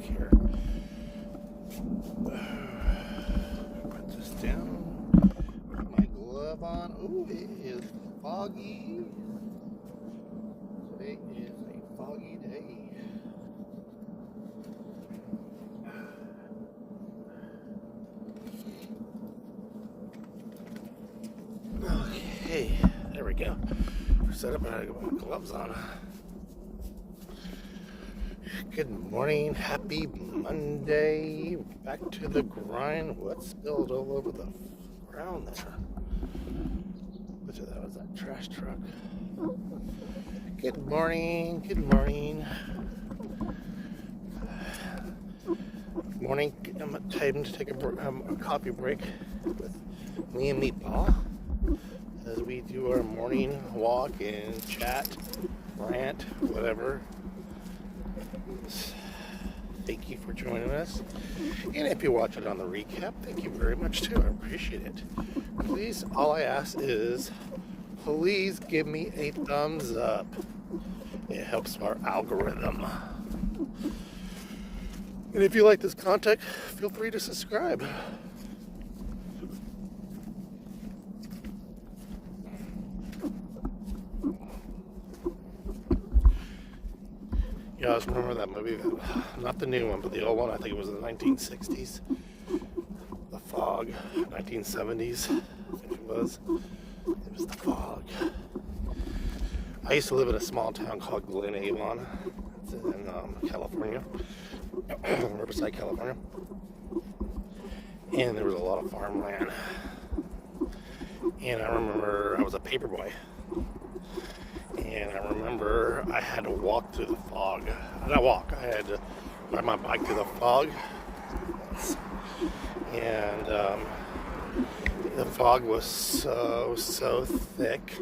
here. Put this down. Put my glove on. Ooh, it is foggy. Today is a foggy day. Okay, there we go. Set up and I got my gloves on. Good morning, happy Monday. Back to the grind. What spilled all over the ground there? Which of that was that trash truck? Good morning, good morning. Good morning. I'm time to take a coffee break with me and Meatball as we do our morning walk and chat, rant, whatever. Thank you for joining us. And if you watch it on the recap, thank you very much too. I appreciate it. Please, all I ask is, please give me a thumbs up. It helps our algorithm. And if you like this content, feel free to subscribe. You guys remember that movie? Not the new one, but the old one. I think it was in the 1960s. The Fog. 1970s, I think it was. It was The Fog. I used to live in a small town called Glen Avon. It's in California. Riverside, California. And there was a lot of farmland. And I remember I was a paper boy. And I remember I had to walk through the fog. Not walk, I had to ride my bike through the fog. And the fog was so thick.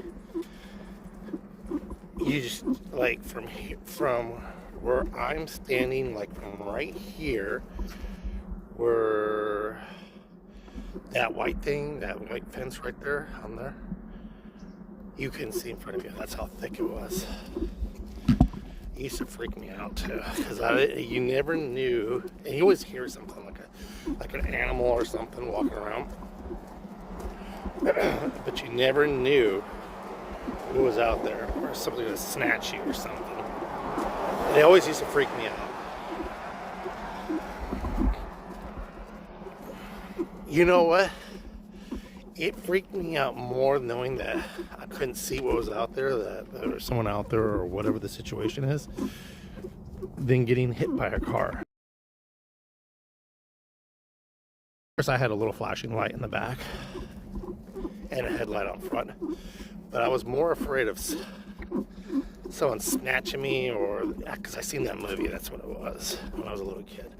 You just, like, from where I'm standing, like from right here, where that white thing, that white fence right there, on there, you couldn't see in front of you. That's how thick it was. It used to freak me out too, because you never knew, and you always hear something like an animal or something walking around, but you never knew who was out there, or something to snatch you or something. And it always used to freak me out. You know what? It freaked me out more knowing that I couldn't see what was out there, that there was someone out there or whatever the situation is, than getting hit by a car. Of course, I had a little flashing light in the back and a headlight out front, but I was more afraid of someone snatching me, or because I seen that movie. That's what it was when I was a little kid.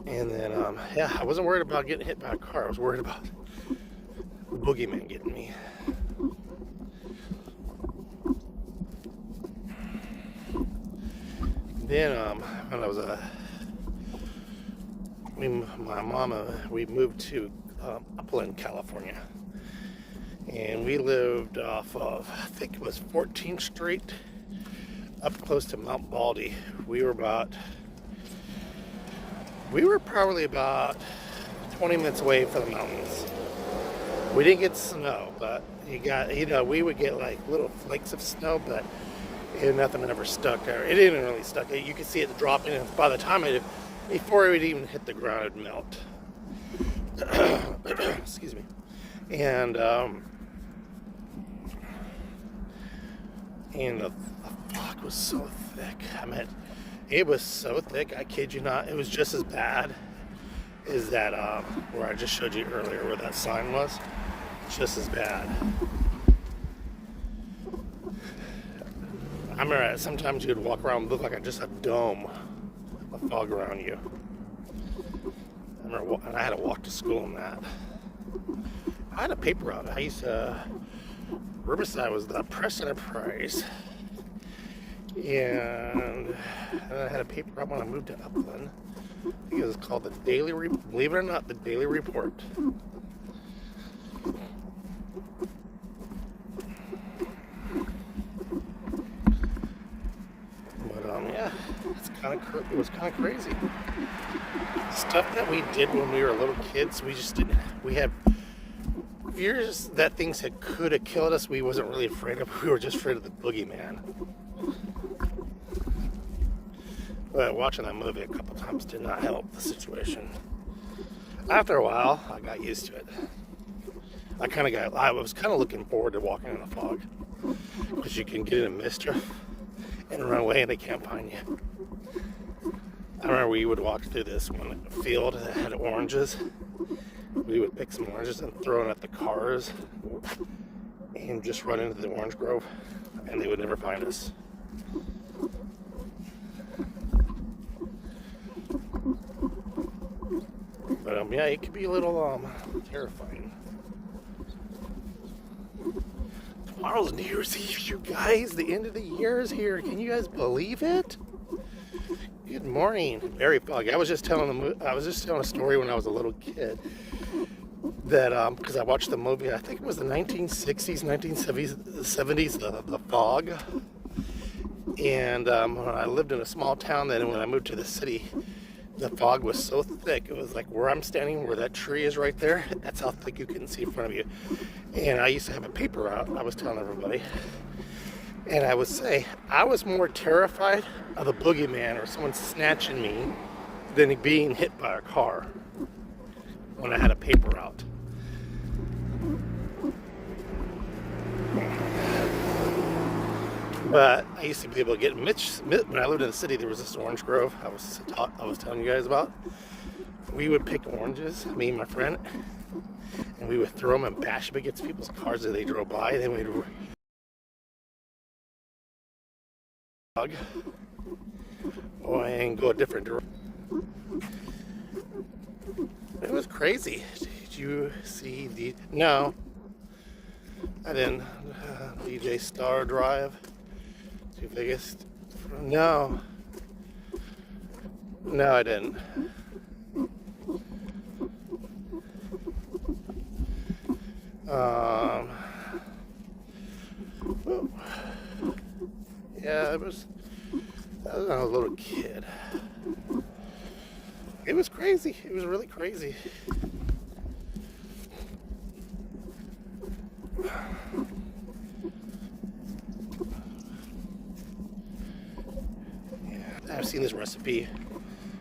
And then, I wasn't worried about getting hit by a car. I was worried about the boogeyman getting me. Then, when I was my mama, we moved to Upland, California. And we lived off of, I think it was 14th Street, up close to Mount Baldy. We were probably about 20 minutes away from the mountains. We didn't get snow, but we would get like little flakes of snow, but nothing ever stuck there. It didn't really stuck. You could see it dropping, and by the time before it would even hit the ground, it'd melt. Excuse me. And the fog was so thick. I mean, it was so thick, I kid you not. It was just as bad as that, where I just showed you earlier, where that sign was. Just as bad. I remember sometimes you'd walk around and look like just a dome of fog around you. And I had to walk to school in that. I had a paper route. Riverside was the Press Enterprise. And I had a paper route when I moved to Upland. I think it was called the believe it or not, the Daily Report. But, that's kind was kind of crazy. Stuff that we did when we were little kids, we just didn't. We had fears that things could have killed us. We wasn't really afraid of. We were just afraid of the boogeyman. But watching that movie a couple times did not help the situation. After a while, I got used to it. I was kind of looking forward to walking in the fog, because you can get in a mischief and run away and they can't find you. I remember we would walk through this one field that had oranges. We would pick some oranges and throw them at the cars and just run into the orange grove, and they would never find us. But yeah, it could be a little terrifying. Tomorrow's New Year's Eve, you guys. The end of the year is here. Can you guys believe it? Good morning. Very foggy. I was just telling a story when I was a little kid that because I watched the movie. I think it was the 1960s, 1970s, the Fog. And when I lived in a small town, then when I moved to the city, the fog was so thick. It was like where I'm standing, where that tree is right there. That's how thick you couldn't see in front of you. And I used to have a paper route. I was telling everybody. And I would say, I was more terrified of the boogeyman or someone snatching me than being hit by a car when I had a paper route. But I used to be able to get when I lived in the city, there was this orange grove I was telling you guys about. We would pick oranges, me and my friend, and we would throw them and bash them against people's cars as they drove by. Then we'd and go a different direction. It was crazy. Did you see No, I didn't. DJ Star Drive to Vegas. No, I didn't. Yeah, I was a little kid. It was crazy. It was really crazy. I've seen this recipe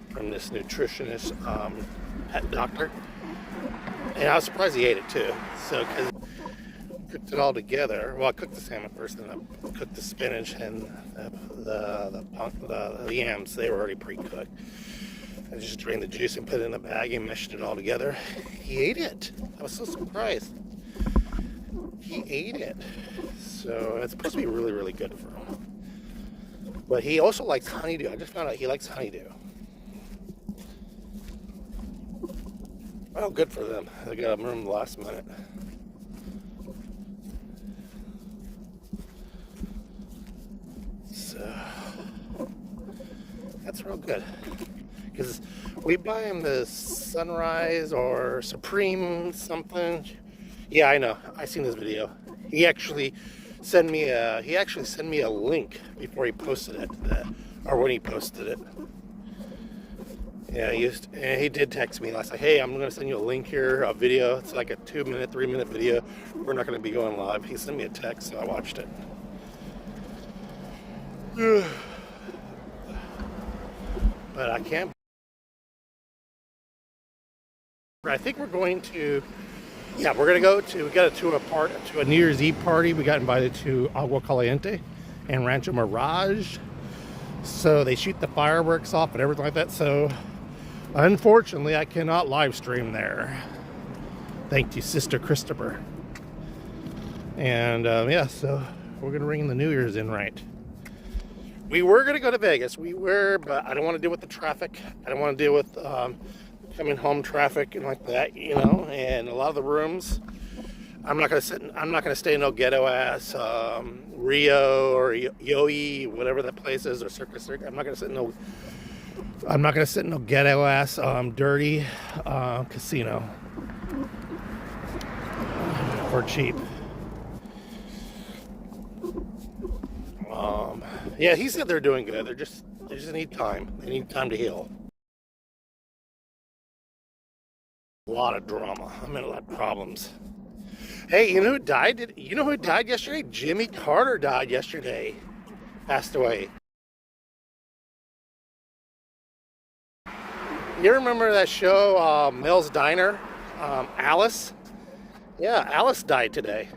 from this nutritionist, pet doctor, and I was surprised he ate it too. So, because I cooked it all together. Well, I cooked the salmon first, and I cooked the spinach and the yams. They were already pre-cooked. I just drained the juice and put it in a bag and meshed it all together. He ate it. I was so surprised. He ate it. So it's supposed to be really, really good for him. But he also likes honeydew. I just found out he likes honeydew. Oh, good for them. They got him room last minute. So that's real good. Because we buy him the Sunrise or Supreme something. Yeah, I know. I seen this video. He actually sent me a link before he posted it, or when he posted it. Yeah, he did text me last night. Hey, I'm gonna send you a link here, a video. It's like a 2-minute, 3-minute video. We're not gonna be going live. He sent me a text, so I watched it. But I can't. I think we're going to. Yeah, we're gonna we got to a New Year's Eve party. We got invited to Agua Caliente and Rancho Mirage. So they shoot the fireworks off and everything like that. So unfortunately, I cannot live stream there. Thank you, Sister Christopher. And yeah, so we're gonna ring the New Year's in right. We were gonna go to Vegas. But I don't want to deal with the traffic. I don't want to deal with coming home traffic and like that, you know. And a lot of the rooms, I'm not gonna stay in no ghetto ass Rio or Yoi, whatever that place is, or Circus Circuit. I'm not gonna sit in no ghetto ass dirty casino for cheap. Yeah, he said they're doing good. They're just They just need time. They need time to heal. A lot of drama. I mean, a lot of problems. Hey, you know who died? You know who died yesterday? Jimmy Carter died yesterday. Passed away. You remember that show, Mel's Diner? Alice? Yeah, Alice died today.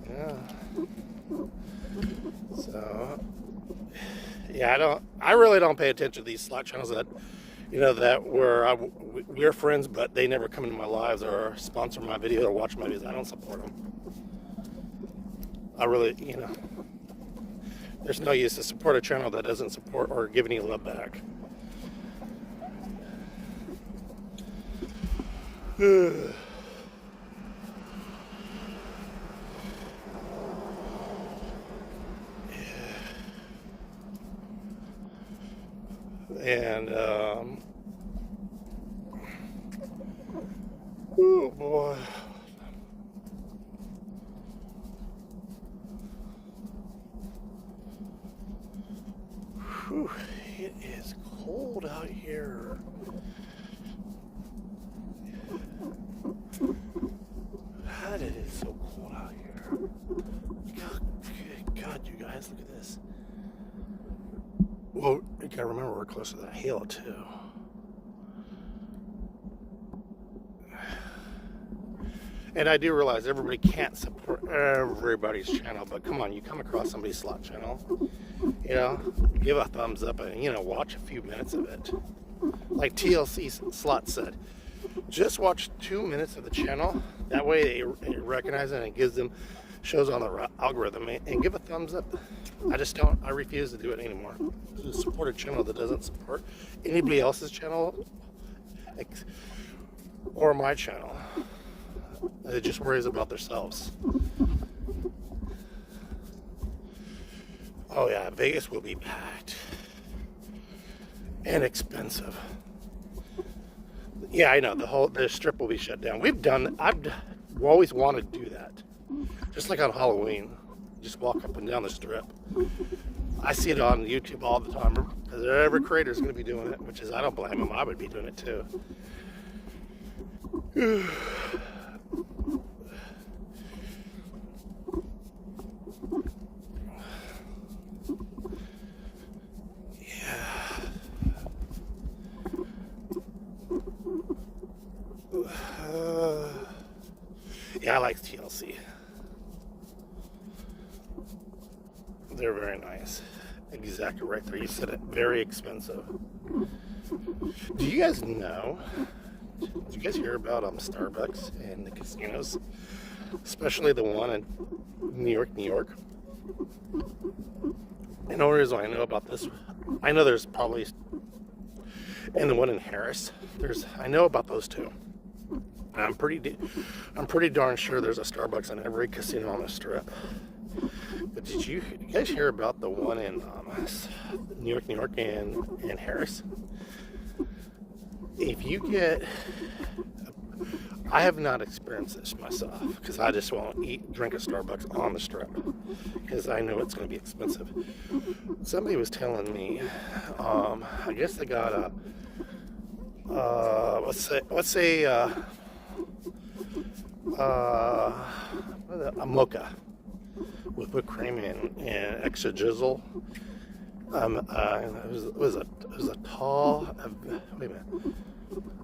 Yeah. So, yeah, I really don't pay attention to these slot channels that, that we're friends, but they never come into my lives or sponsor my videos or watch my videos. I don't support them. I really, there's no use to support a channel that doesn't support or give any love back. And oh boy. Whew, it is cold out here. God, it is so cold out here. God, you guys, look at this. Well, you gotta remember we're close to that hill too. And I do realize everybody can't support everybody's channel, but come on, you come across somebody's slot channel, give a thumbs up and, watch a few minutes of it. Like TLC Slot said, just watch 2 minutes of the channel. That way they recognize it and it gives them, shows on the algorithm, and give a thumbs up. I refuse to do it anymore. To support a channel that doesn't support anybody else's channel or my channel. It just worries about themselves. Oh yeah, Vegas will be packed and expensive. Yeah, I know the strip will be shut down. I've always wanted to do that, just like on Halloween. Just walk up and down the strip. I see it on YouTube all the time because every creator is going to be doing it, which is, I don't blame them. I would be doing it too. Yeah, I like TLC. They're very nice. Exactly right there. You said it. Very expensive. Do you guys know? Did you guys hear about Starbucks and the casinos? Especially the one in New York. And the only reason I know about this, I know there's probably, and the one in Harris. I know about those two. I'm pretty darn sure there's a Starbucks in every casino on the strip. But did you guys hear about the one in New York and Harris? If you get, I have not experienced this myself because I just won't drink a Starbucks on the strip because I know it's going to be expensive. Somebody was telling me, I guess they got a mocha with whipped cream and extra drizzle. It was a tall. Wait a minute.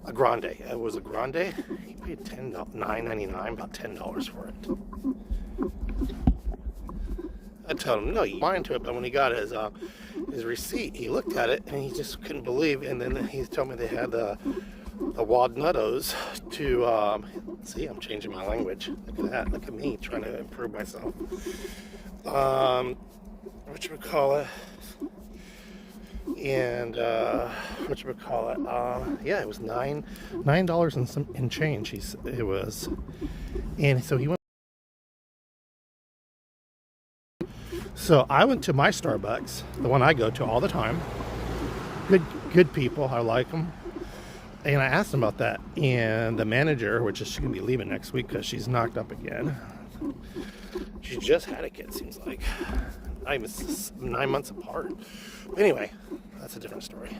A grande. It was a grande. He paid $9.99, about $10 for it. I told him no, you mind to it, but when he got his receipt, he looked at it and he just couldn't believe. And then he told me they had the Wadnuttos to see. I'm changing my language. Look at that. Look at me trying to improve myself. Whatchamacallit. And yeah, it was $9 and some in change. It was, and so he went. So I went to my Starbucks, the one I go to all the time. Good people, I like them. And I asked them about that, and the manager, which is she's gonna be leaving next week because she's knocked up again. She just had a kid, seems like. Not even 9 months apart. But anyway, that's a different story.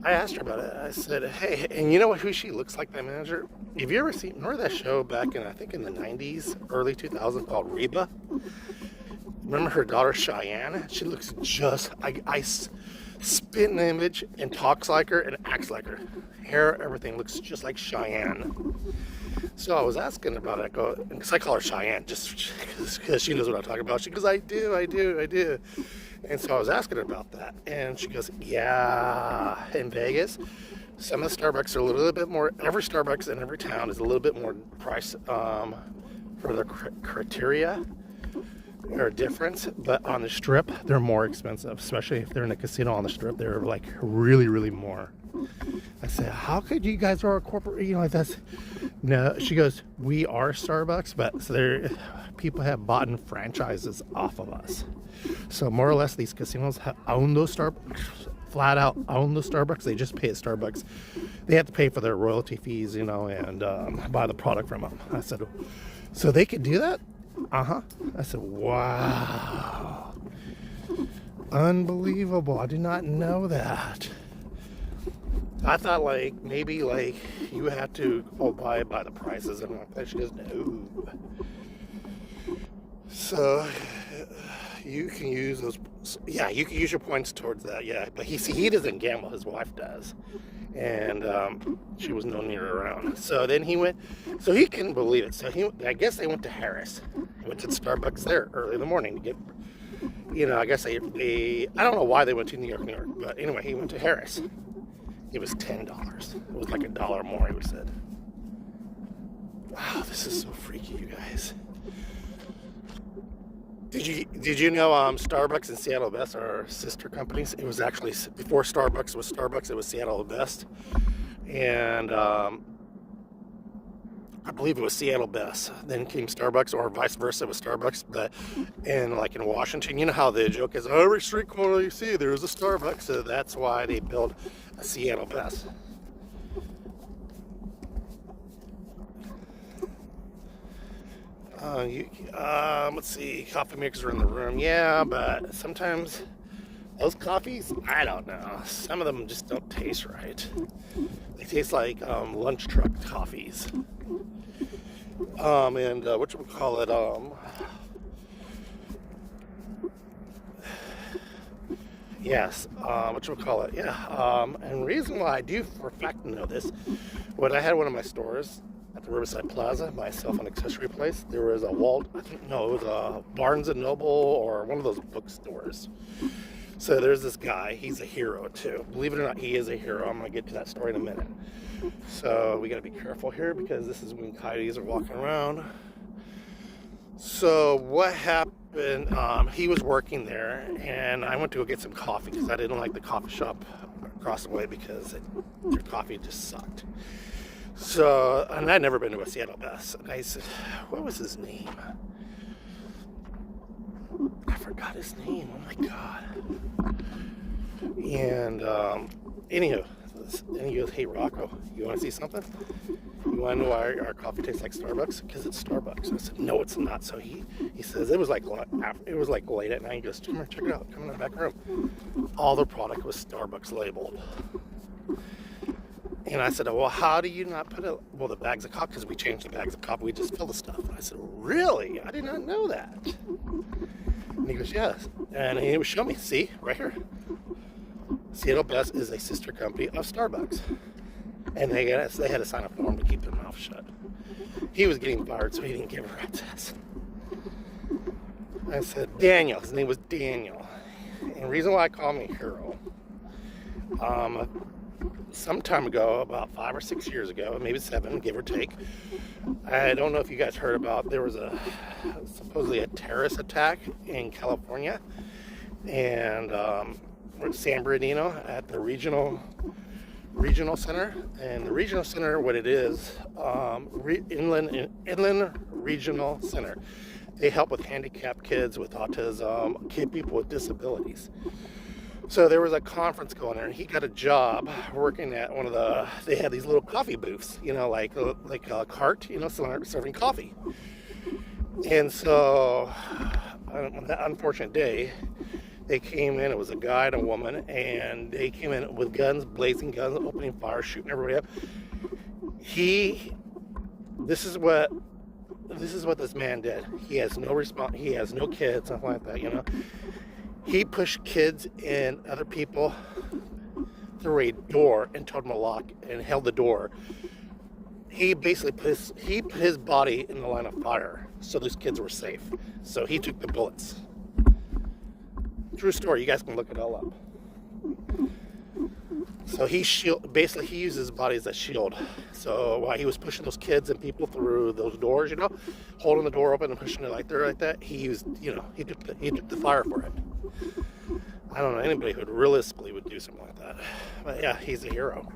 I asked her about it. I said, hey, and you know who she looks like, that manager? Have you ever seen, remember that show back in, I think in the 90s, early 2000s called Reba? Remember her daughter Cheyenne? She looks just, I spit an image and talks like her and acts like her. Hair, everything looks just like Cheyenne. So I was asking about it, because I call her Cheyenne, just because she knows what I'm talking about. She goes, I do. And so I was asking her about that, and she goes, yeah, in Vegas, some of the Starbucks are a little bit more, every Starbucks in every town is a little bit more price for their criteria or difference, but on the Strip, they're more expensive, especially if they're in a casino on the Strip, they're like really, really more. I said, how could you guys are a corporate, like that's, no, she goes, we are Starbucks, but so people have bought in franchises off of us. So more or less these casinos own those Starbucks, flat out own the Starbucks. They just pay at Starbucks. They have to pay for their royalty fees, and buy the product from them. I said, so they could do that? I said, wow. Unbelievable. I did not know that. I thought maybe you had to buy by the prices and like that. She goes, no. So you can use those. Yeah, you can use your points towards that. Yeah, but he doesn't gamble. His wife does, and she was no near around. So then he went. So he couldn't believe it. So I guess they went to Harris. He went to the Starbucks there early in the morning to get. I guess they I don't know why they went to New York, but anyway, he went to Harris. It was $10. It was like $1 more, he said. Wow, this is so freaky, you guys. Did you know Starbucks and Seattle Best are sister companies? It was actually, before Starbucks was Starbucks, it was Seattle Best. And I believe it was Seattle Best. Then came Starbucks, or vice versa, it was Starbucks. But in Washington, you know how the joke is, every street corner you see, there's a Starbucks. So that's why they built a Seattle Best. Let's see, coffee makers are in the room. Yeah, but sometimes those coffees, I don't know. Some of them just don't taste right. They taste like lunch truck coffees. And whatchamacallit, yes, whatchamacallit, yeah. And the reason why I do for a fact know this, when I had one of my stores at the Riverside Plaza, my cell phone accessory place, there was it was a Barnes & Noble or one of those bookstores. So there's this guy, he's a hero too. Believe it or not, he is a hero. I'm gonna get to that story in a minute. So we gotta be careful here because this is when coyotes are walking around. So what happened, he was working there and I went to go get some coffee because I didn't like the coffee shop across the way because their coffee just sucked. So, and I'd never been to a Seattle Best. And I said, what was his name? I forgot his name. Oh my God. And anyhow, then he goes, hey Rocco, you want to see something? You want to know why our coffee tastes like Starbucks? Because it's Starbucks. I said, no, it's not. So he says it was like late at night. He goes, come here, check it out. Come in the back room. All the product was Starbucks labeled. And I said, well, how do you not put the bags of coffee, because we changed the bags of coffee, we just fill the stuff. And I said, really? I did not know that. And he goes, yes. And he would show me, see, right here. Seattle Best is a sister company of Starbucks. And they had to sign a form to keep their mouth shut. He was getting fired, so he didn't give her access. I said, Daniel, his name was Daniel. And the reason why I call him a hero, some time ago, about 5 or 6 years ago, maybe 7, give or take, I don't know if you guys heard about, there was supposedly a terrorist attack in California, and San Bernardino at the regional center. And the regional center, what it is, Inland Regional Center. They help with handicapped kids, with autism, people with disabilities. So there was a conference going on, and he got a job working at they had these little coffee booths, like a cart, serving coffee. And so on that unfortunate day, they came in, it was a guy and a woman, and they came in with guns, blazing guns, opening fire, shooting everybody up. This is what this man did. He has no response, he has no kids, nothing like that, you know. He pushed kids and other people through a door and told them to lock and held the door. He basically put his body in the line of fire so those kids were safe. So he took the bullets. True story, you guys can look it all up. So he used his body as a shield. So while he was pushing those kids and people through those doors, you know, holding the door open and pushing it like that, he used, you know, he took the fire for it. I don't know anybody who realistically would do something like that. But yeah, he's a hero.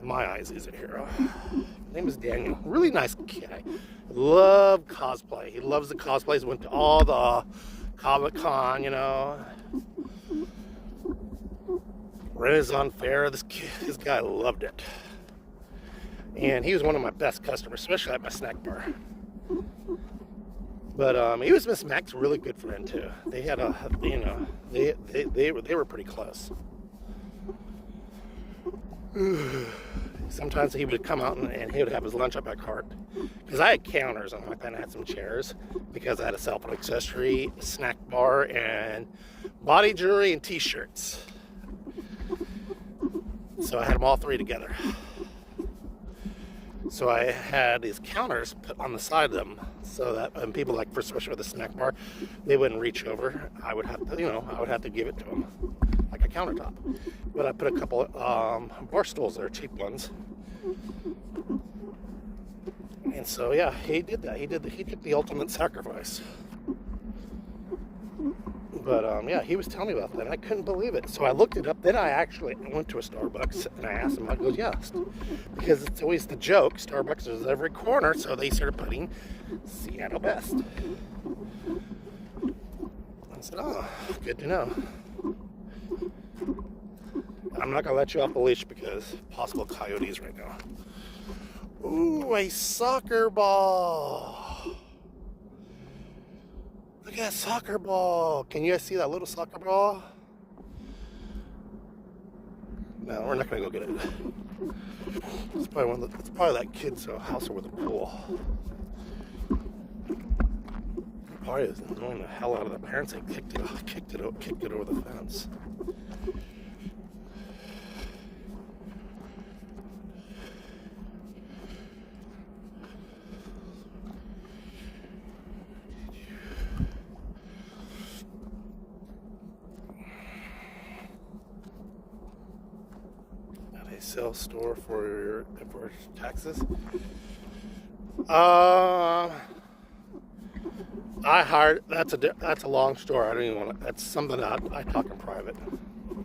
In my eyes, he's a hero. His name is Daniel. Really nice guy. Loved cosplay. He loves the cosplays. Went to all the Comic-Con, you know. Renaissance Fair. This guy loved it. And he was one of my best customers, especially at my snack bar. But he was Miss Mac's really good friend too. They had a, you know, they were pretty close. Sometimes he would come out and he would have his lunch up at cart, because I had counters and like that, and I had some chairs because I had a cell phone accessory, snack bar, and body jewelry and t-shirts. So I had them all three together. So I had these counters put on the side of them so that when people, like, especially with the snack bar, they wouldn't reach over. I would have to, you know, give it to them like a countertop. But I put a couple bar stools there, cheap ones. And so yeah, he did that. He took the ultimate sacrifice. But yeah, he was telling me about that, and I couldn't believe it. So I looked it up. Then I actually went to a Starbucks, and I asked him. I goes, yes, because it's always the joke. Starbucks is every corner, so they started putting Seattle Best. I said, oh, good to know. I'm not gonna let you off the leash because possible coyotes right now. Ooh, a soccer ball. Look at that soccer ball. Can you guys see that little soccer ball? No, we're not gonna go get it. It's probably that kid's house with a pool. Probably is annoying the hell out of the parents. They kicked it over the fence. Sales store for taxes. I hired. That's a long story. I don't even want to. That's something that I talk in private.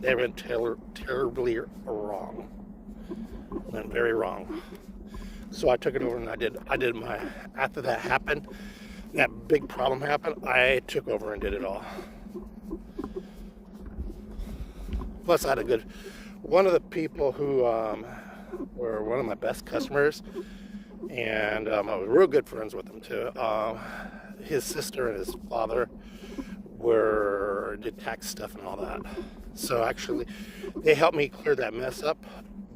They went terribly wrong. Went very wrong. So I took it over and I did my. After that happened, that big problem happened, I took over and did it all. Plus, I had one of the people who were one of my best customers, and I was real good friends with him too. His sister and his father did tax stuff and all that. So actually, they helped me clear that mess up.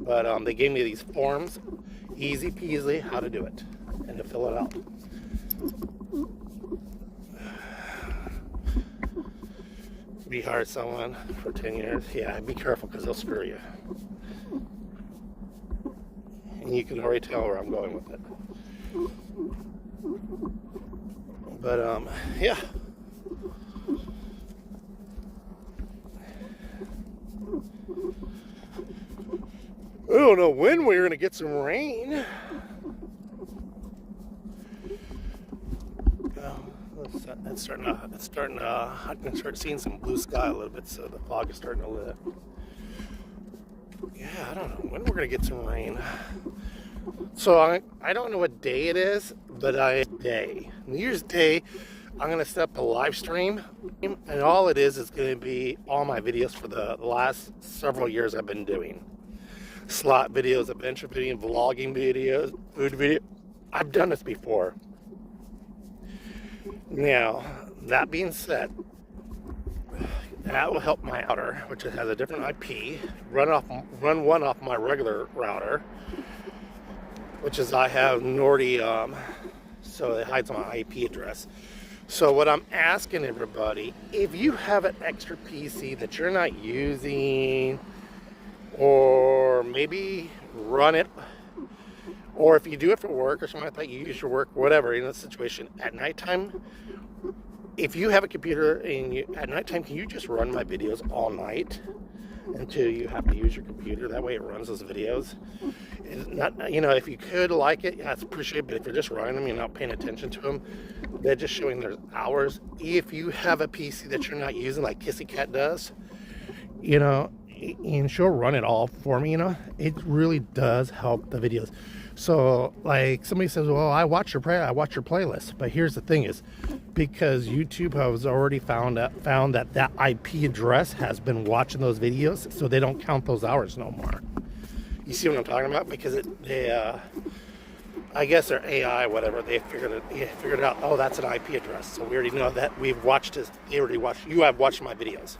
But they gave me these forms, easy peasy, how to do it and to fill it out. Be hire someone for 10 years. Yeah, be careful because they'll screw you. And you can already tell where I'm going with it. But yeah. I don't know when we're gonna get some rain. It's starting to, I can start seeing some blue sky a little bit, so the fog is starting to lift. Yeah, I don't know when we're going to get some rain. So I don't know what day it is, but New Year's Day, I'm going to set up a live stream, and all it is going to be all my videos for the last several years I've been doing. Slot videos, adventure videos, vlogging videos, food videos. I've done this before. Now, that being said, that will help my router, which has a different IP, run one off my regular router, which is I have Nordium, so it hides my IP address. So what I'm asking everybody, if you have an extra PC that you're not using, or maybe run it, or if you do it for work or something like that, you use your work, whatever, in a situation at nighttime, if you have a computer and at nighttime, can you just run my videos all night until you have to use your computer? That way it runs those videos. It's not, if you could like it, yeah, it's appreciated, but if you're just running them, you're not paying attention to them, they're just showing their hours. If you have a PC that you're not using, like Kissy Cat does, and she'll run it all for me, it really does help the videos. So like somebody says, well, I watch your playlist, but here's the thing is, because YouTube has already found that IP address has been watching those videos, so they don't count those hours no more. You see what I'm talking about? Because I guess their AI, whatever, they figured it out. Oh, that's an IP address, so we already know that we've watched this. You have watched my videos.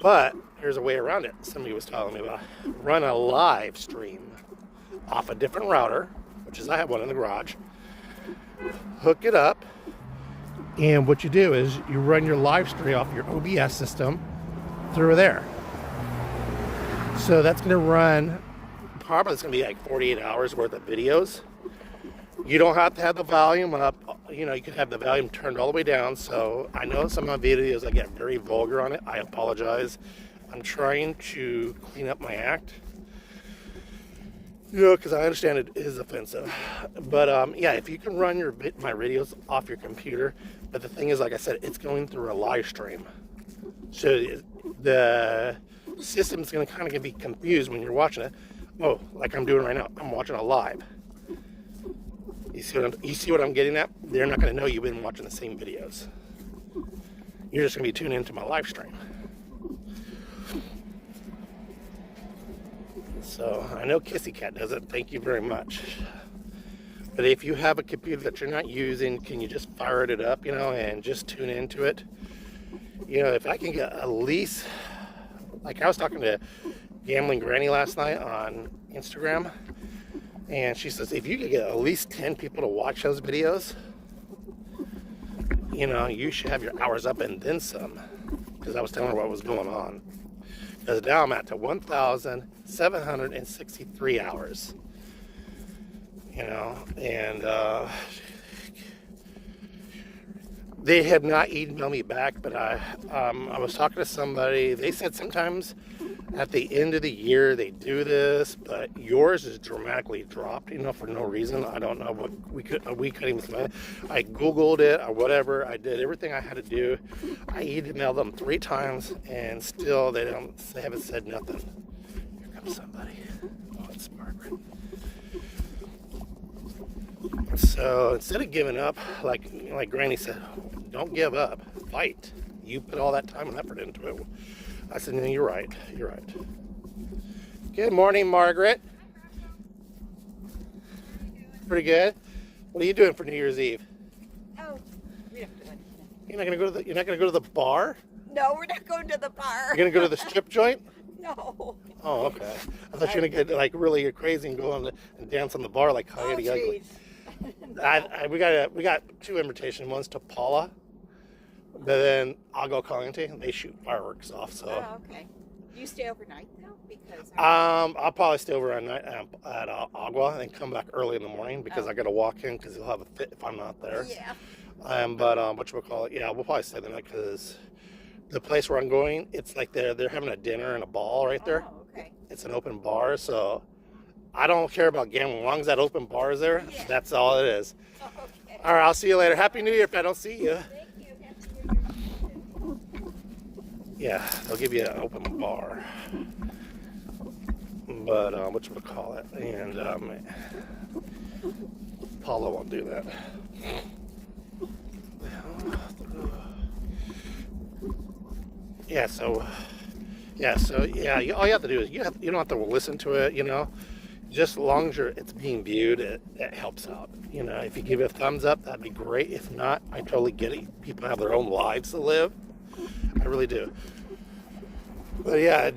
But here's a way around it. Somebody was telling me about run a live stream off a different router, which is I have one in the garage. Hook it up, and what you do is you run your live stream off your OBS system through there. So that's going to run, probably it's going to be like 48 hours worth of videos. You don't have to have the volume up. You can have the volume turned all the way down. So I know some of my videos I get very vulgar on it. I apologize. I'm trying to clean up my act. Because I understand it is offensive. But yeah, if you can run my videos off your computer, but the thing is, like I said, it's going through a live stream. So the system's going to kind of be confused when you're watching it. Oh, like I'm doing right now. I'm watching it live. You see what I'm getting at? They're not going to know you've been watching the same videos. You're just going to be tuning into my live stream. So I know Kissy Cat does it. Thank you very much. But if you have a computer that you're not using, can you just fire it up, and just tune into it? If I can get at least, like I was talking to Gambling Granny last night on Instagram, and she says if you could get at least 10 people to watch those videos, you should have your hours up and then some. Because I was telling her what was going on. Because now I'm at to 1,763 hours. And they have not emailed me back, but I was talking to somebody. They said sometimes at the end of the year they do this, but yours is dramatically dropped, for no reason. I don't know, but we couldn't even smell it. I Googled it or whatever. I did everything I had to do. I emailed them 3 times, and still they haven't said nothing. Here comes somebody. Oh, it's Margaret. So instead of giving up, like Granny said, don't give up. Fight. You put all that time and effort into it. I said, no, you're right. You're right. Good morning, Margaret. Pretty good. What are you doing for New Year's Eve? Oh, we don't do anything. You're not gonna go to the bar? No, we're not going to the bar. You're gonna go to the strip joint? No. Oh, okay. I thought you were gonna get like really crazy and go on and dance on the bar like Coyote Ugly. We got 2 invitations. One's to Paula, but then I'll go Caliente. They shoot fireworks off. So. Oh, okay. Do you stay overnight though? Because I'll probably stay over at night at Agua and come back early in the morning because I got to walk in because he'll have a fit if I'm not there. Yeah. But whatchamacallit, yeah, we'll probably stay the night because the place where I'm going, it's like they're having a dinner and a ball right there. Oh, okay. It's an open bar, so I don't care about gambling. As long as that open bar is there, Yeah. that's all it is. Oh, okay. All right, I'll see you later. Happy New Year if I don't see you. Thank you. Happy New Year. Yeah, they'll give you an open bar. But whatchamacallit, and Paula won't do that. All you have to do is you don't have to listen to it, just as long as it's being viewed, it helps out. You know, if you give it a thumbs up, that'd be great. If not, I totally get it. People have their own lives to live. I really do. But yeah,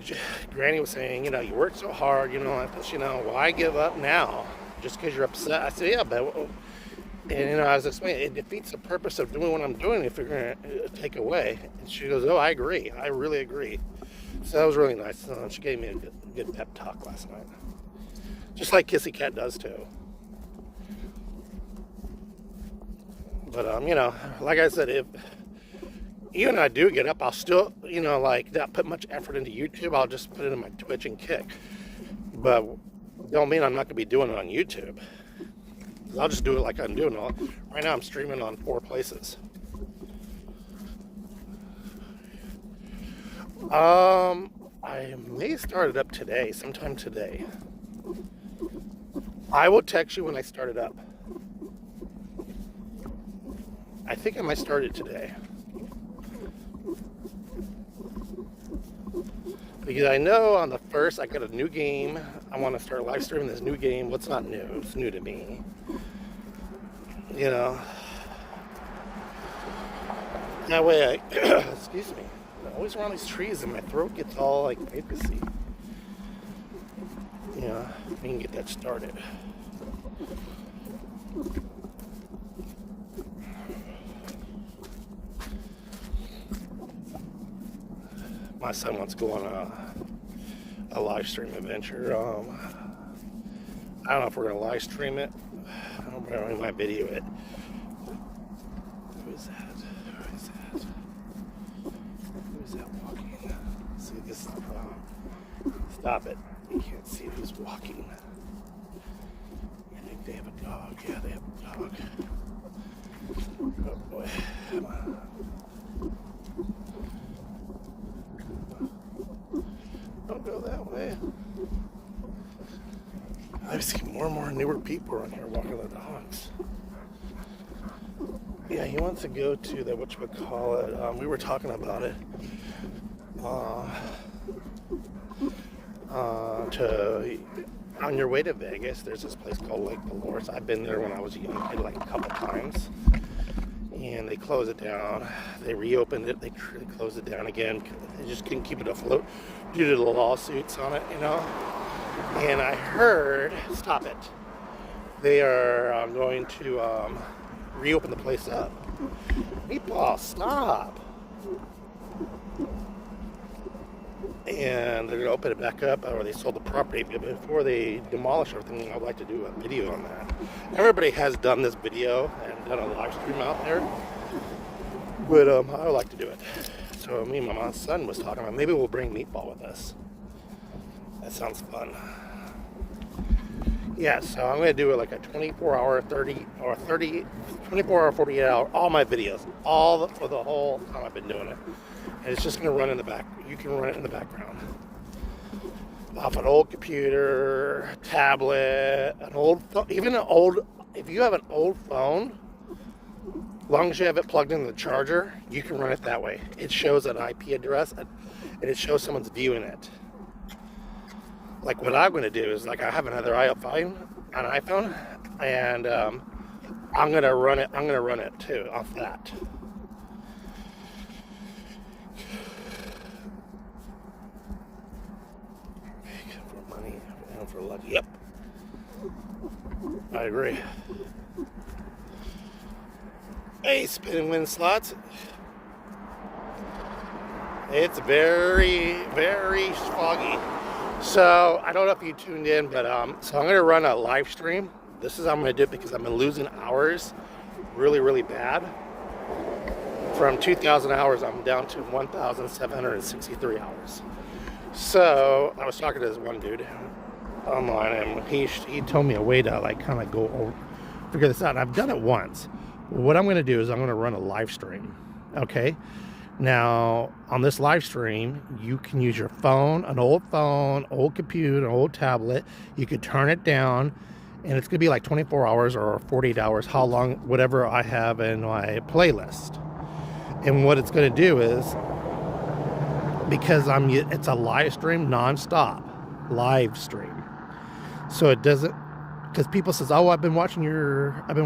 Granny was saying, you know, you work so hard, you know, you know, why give up now? Just because you're upset. I said, yeah, but, and you know, I was explaining, it defeats the purpose of doing what I'm doing if you're going to take away. And she goes, oh, I agree. I really agree. So that was really nice. She gave me a good pep talk last night. Just like Kissy Cat does too. But, you know, like I said, if even I do get up, I'll still, you know, like not put much effort into YouTube. I'll just put it in my Twitch and Kick. But don't mean I'm not going to be doing it on YouTube. I'll just do it like I'm doing. Right now I'm streaming on 4 places. I may start it up today, sometime today. I will text you when I start it up. I think I might start it today. Because I know on the 1st I got a new game. I want to start live streaming this new game. What's not new? It's new to me. You know. That way I, excuse me. I'm always around these trees and my throat gets all like mucusy. You know, we can get that started. My son wants to go on a live stream adventure. I don't know if we're gonna live stream it. I don't know if I might video it. Who is that? Who is that? Who is that walking? See, this is the problem. Stop it. You can't see who's walking. I think they have a dog. Yeah, they have a dog. Oh boy. Come on. Don't go that way. I see more and more newer people around here walking the dogs. Yeah, he wants to go to the whatchamacallit. We were talking about it. On your way to Vegas, there's this place called Lake Dolores. I've been there when I was a young kid, like a couple times. And they closed it down. They reopened it. They closed it down again. They just couldn't keep it afloat due to the lawsuits on it, you know. And I heard, stop it. They are going to reopen the place up. Meatball, stop. And they're going to open it back up, or they sold the property. But before they demolish everything, I'd like to do a video on that. Everybody has done this video and done a live stream out there, but I would like to do it. So me and my son was talking about maybe we'll bring Meatball with us. That sounds fun. Yeah, so I'm going to do it like a 24-hour, 24-hour, 48-hour, all my videos, for the whole time I've been doing it. And it's just going to run in the back. You can run it in the background. Off an old computer, tablet, an old phone, even an old, if you have an old phone, as long as you have it plugged into the charger, you can run it that way. It shows an IP address, and it shows someone's viewing it. Like what I'm going to do is, like I have another iPhone, and I'm going to run it too off that. For money and for luck. Yep. I agree. Hey, spin and win slots. It's very, very foggy. So I don't know if you tuned in, but so I'm gonna run a live stream. This is how I'm gonna do it because I've been losing hours really, really bad. From 2,000 hours, I'm down to 1,763 hours. So I was talking to this one dude online, and he told me a way to like kind of go over, figure this out. And I've done it once. What I'm gonna do is I'm gonna run a live stream. Okay. Now, on this live stream, you can use your phone, old computer, an old tablet. You could turn it down, and it's going to be like 24 hours or 48 hours, how long, whatever I have in my playlist. And what it's going to do is, because it's a live stream, non-stop live stream. So it doesn't, because people says, "Oh, I've been watching your playlist. I've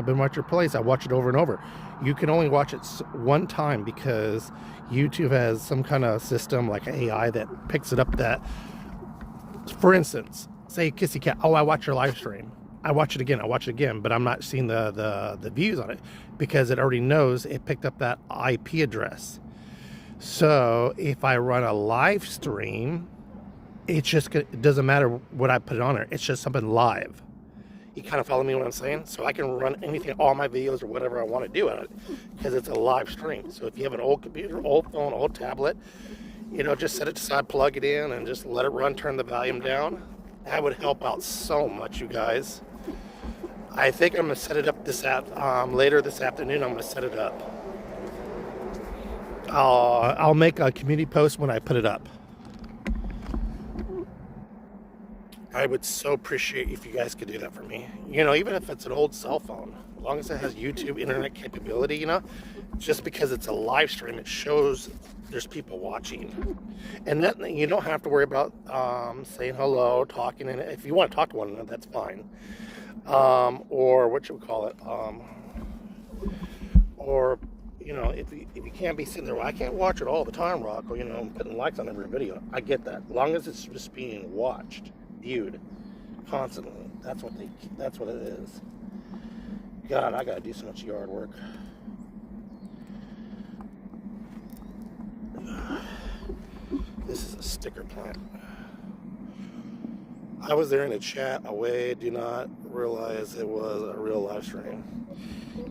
been watching your playlist. I watch it over and over." You can only watch it one time because YouTube has some kind of system like AI that picks it up. That, for instance, say Kissy Cat. Oh, I watch your live stream. I watch it again, but I'm not seeing the views on it because it already knows it picked up that IP address. So if I run a live stream, it doesn't matter what I put it on there. It's just something live. You kind of follow me what I'm saying? So I can run anything, all my videos or whatever I want to do on it because it's a live stream. So if you have an old computer, old phone, old tablet, just set it aside, plug it in, and just let it run, turn the volume down. That would help out so much, you guys. I think I'm going to set it up later this afternoon. I'm going to set it up. I'll make a community post when I put it up. I would so appreciate if you guys could do that for me. Even if it's an old cell phone, as long as it has YouTube internet capability, just because it's a live stream, it shows there's people watching. And that you don't have to worry about saying hello, talking, and if you want to talk to one another, that's fine. Or what you would call it, or if you can't be sitting there, well, I can't watch it all the time, Rocco, putting likes on every video. I get that. As long as it's just being watched, viewed constantly. That's what it is. God, I gotta do so much yard work. This is a sticker plant. I was there in a chat away, do not realize it was a real live stream.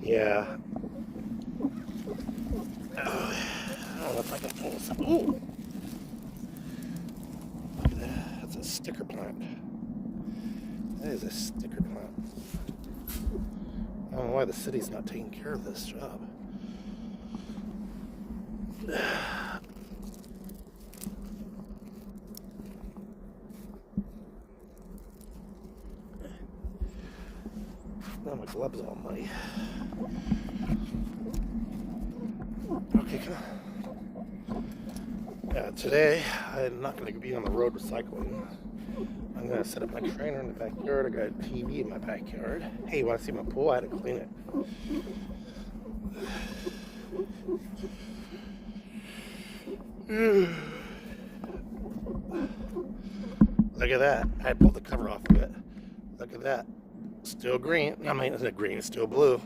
Yeah. I don't know if I can pull this up. Ooh. Look at that. That's a sticker plant. That is a sticker plant. I don't know why the city's not taking care of this job. Now my gloves are all muddy. Okay, come on. Yeah, today I'm not going to be on the road recycling. I'm going to set up my trainer in the backyard. I got a TV in my backyard. Hey, you want to see my pool? I had to clean it. Look at that. I pulled the cover off of it. Look at that. Still green. I mean, it's not green, it's still blue.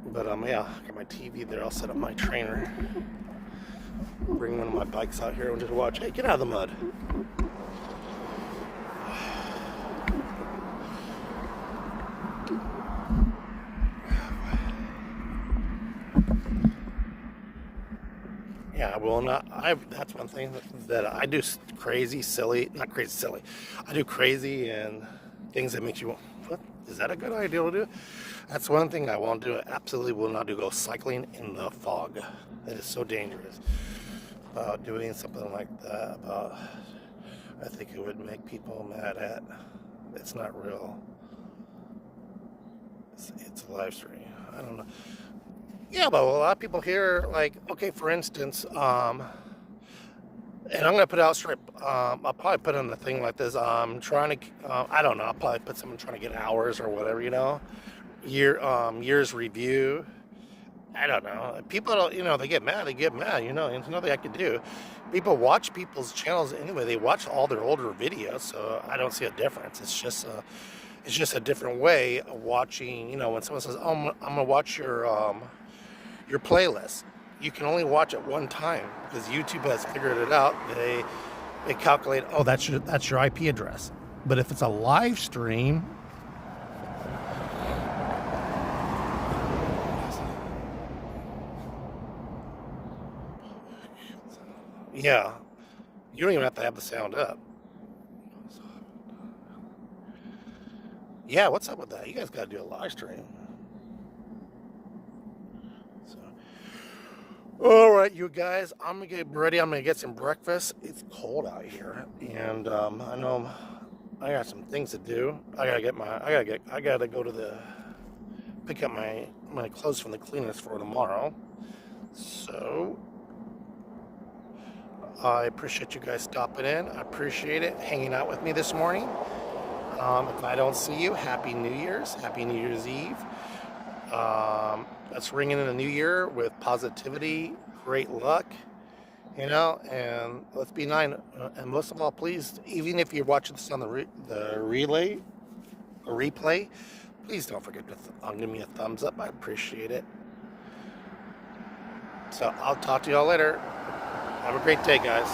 But yeah, I got my TV there. I'll set up my trainer. Bring one of my bikes out here and just watch. Hey, get out of the mud. Yeah, well, that's one thing that I do crazy, silly, not crazy, silly. I do crazy and things that makes you, what? Is that a good idea to do? That's one thing I won't do. I absolutely will not do. Go cycling in the fog. That is so dangerous. Doing something like that, I think it would make people mad at. It's not real. It's a live stream. I don't know. Yeah, but a lot of people here, like, okay, for instance, and I'm gonna put out strip. I'll probably put in a thing like this. Trying to, I don't know. I'll probably put someone trying to get hours or whatever, years review. I don't know. People don't, they get mad. There's nothing I can do. People watch people's channels anyway. They watch all their older videos, so I don't see a difference. It's just a different way of watching. When someone says, "Oh, I'm gonna watch your playlist," you can only watch it one time because YouTube has figured it out. They calculate, oh, that's your IP address. But if it's a live stream, yeah, you don't even have to have the sound up. Yeah, what's up with that? You guys got to do a live stream. All right, you guys, I'm gonna get ready. I'm gonna get some breakfast. It's cold out here, and I know I got some things to do. I gotta go to pick up my clothes from the cleaners for tomorrow. So I appreciate you guys stopping in. I appreciate it hanging out with me this morning. If I don't see you, Happy New Year's. Happy New Year's Eve. Let's ring in the new year with positivity, great luck, and let's be nice. And most of all, please, even if you're watching this on the replay, please don't forget to give me a thumbs up. I appreciate it. So I'll talk to y'all later. Have a great day, guys.